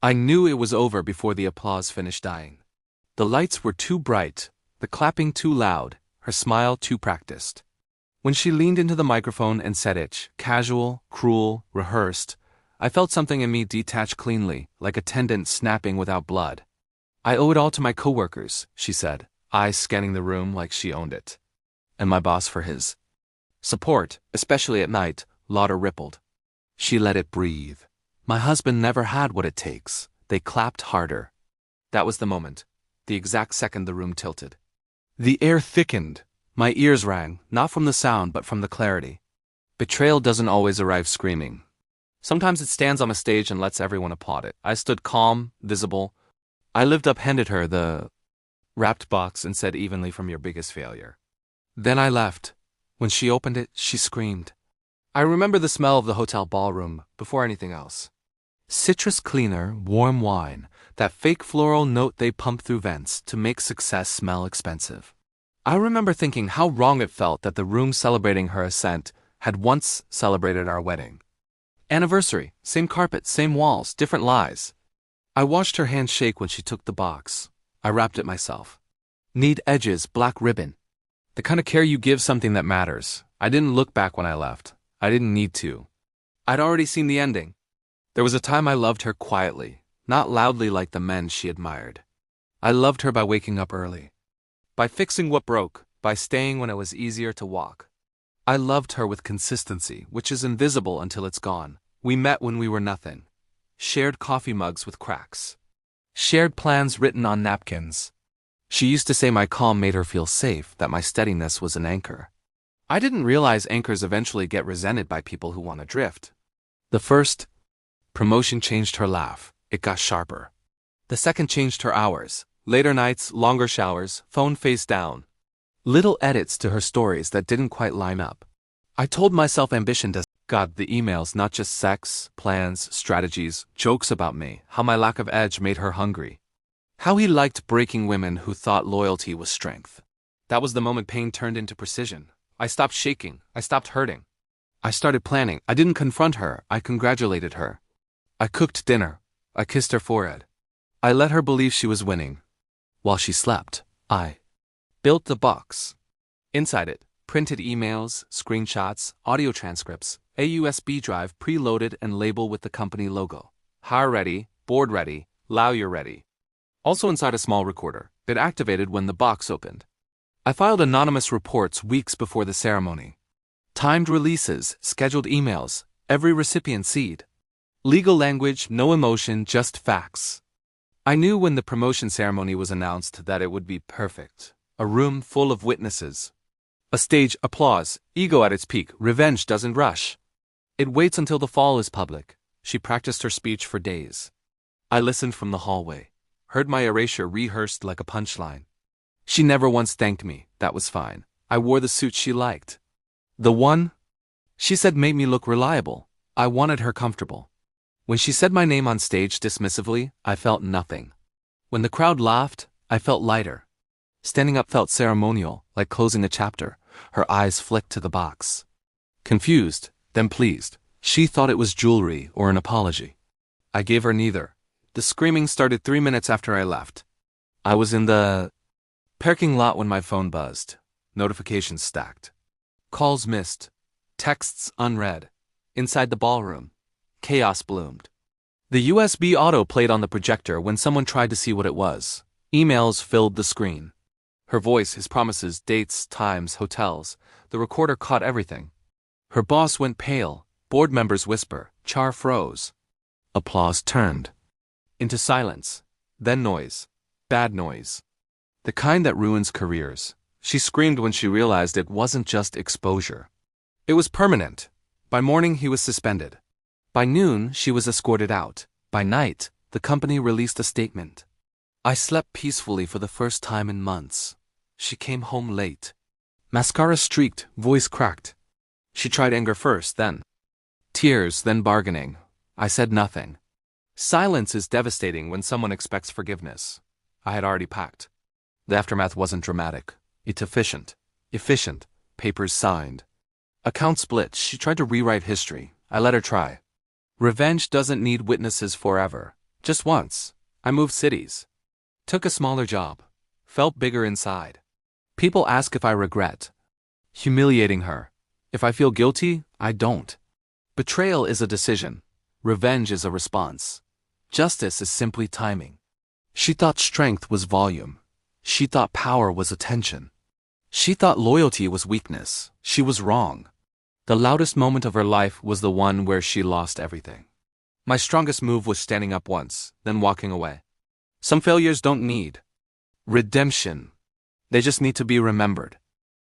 I knew it was over before the applause finished dying. The lights were too bright, the clapping too loud, her smile too practiced. When she leaned into the microphone and said it, casual, cruel, rehearsed, I felt something in me detach cleanly, like a tendon snapping without blood. "I owe it all to my coworkers," she said, eyes scanning the room like she owned it. "And my boss for his support, especially at night," Lauder rippled. She let it breathe. "My husband never had what it takes." They clapped harder. That was the moment, the exact second the room tilted. The air thickened. My ears rang, not from the sound but from the clarity. Betrayal doesn't always arrive screaming. Sometimes it stands on a stage and lets everyone applaud it. I stood calm, visible. I lived up, handed her the wrapped box and said evenly, "From your biggest failure." Then I left. When she opened it, she screamed. I remember the smell of the hotel ballroom before anything else. Citrus cleaner, warm wine, that fake floral note they pump through vents to make success smell expensive. I remember thinking how wrong it felt that the room celebrating her ascent had once celebrated our wedding. Anniversary, same carpet, same walls, different lies. I watched her hand shake when she took the box. I wrapped it myself. Need edges, black ribbon. The kind of care you give something that matters. I didn't look back when I left. I didn't need to. I'd already seen the ending. There was a time I loved her quietly, not loudly like the men she admired. I loved her by waking up early, by fixing what broke, by staying when it was easier to walk. I loved her with consistency, which is invisible until it's gone. We met when we were nothing. Shared coffee mugs with cracks. Shared plans written on napkins. She used to say my calm made her feel safe, that my steadiness was an anchor. I didn't realize anchors eventually get resented by people who want to drift. The first promotion changed her laugh. It got sharper. The second changed her hours. Later nights, longer showers, phone face down. Little edits to her stories that didn't quite line up. I told myself ambition does. God, the emails, not just sex, plans, strategies, jokes about me, how my lack of edge made her hungry. How he liked breaking women who thought loyalty was strength. That was the moment pain turned into precision. I stopped shaking. I stopped hurting. I started planning. I didn't confront her. I congratulated her. I cooked dinner. I kissed her forehead. I let her believe she was winning. While she slept, I built the box. Inside it, printed emails, screenshots, audio transcripts, a USB drive preloaded and labeled with the company logo. Hire ready, board ready, lawyer ready. Also inside a small recorder, it activated when the box opened. I filed anonymous reports weeks before the ceremony. Timed releases, scheduled emails, every recipient seed. Legal language, no emotion, just facts. I knew when the promotion ceremony was announced that it would be perfect. A room full of witnesses. A stage, applause, ego at its peak. Revenge doesn't rush. It waits until the fall is public. She practiced her speech for days. I listened from the hallway. Heard my erasure rehearsed like a punchline. She never once thanked me. That was fine. I wore the suit she liked. The one she said made me look reliable. I wanted her comfortable. When she said my name on stage dismissively, I felt nothing. When the crowd laughed, I felt lighter. Standing up felt ceremonial, like closing a chapter. Her eyes flicked to the box. Confused, then pleased. She thought it was jewelry or an apology. I gave her neither. The screaming started 3 minutes after I left. I was in the parking lot when my phone buzzed. Notifications stacked. Calls missed. Texts unread. Inside the ballroom, chaos bloomed. The USB auto played on the projector when someone tried to see what it was. Emails filled the screen. Her voice, his promises, dates, times, hotels. The recorder caught everything. Her boss went pale. Board members whisper. Char froze. Applause turned into silence. Then noise. Bad noise. The kind that ruins careers. She screamed when she realized it wasn't just exposure. It was permanent. By morning, he was suspended. By noon, she was escorted out. By night, the company released a statement. I slept peacefully for the first time in months. She came home late. Mascara streaked, voice cracked. She tried anger first, then tears, then bargaining. I said nothing. Silence is devastating when someone expects forgiveness. I had already packed. The aftermath wasn't dramatic. It's efficient. Efficient. Papers signed. Account split. She tried to rewrite history. I let her try. Revenge doesn't need witnesses forever. Just once, I moved cities. Took a smaller job. Felt bigger inside. People ask if I regret. Humiliating her. If I feel guilty, I don't. Betrayal is a decision. Revenge is a response. Justice is simply timing. She thought strength was volume. She thought power was attention. She thought loyalty was weakness. She was wrong. The loudest moment of her life was the one where she lost everything. My strongest move was standing up once, then walking away. Some failures don't need redemption. They just need to be remembered.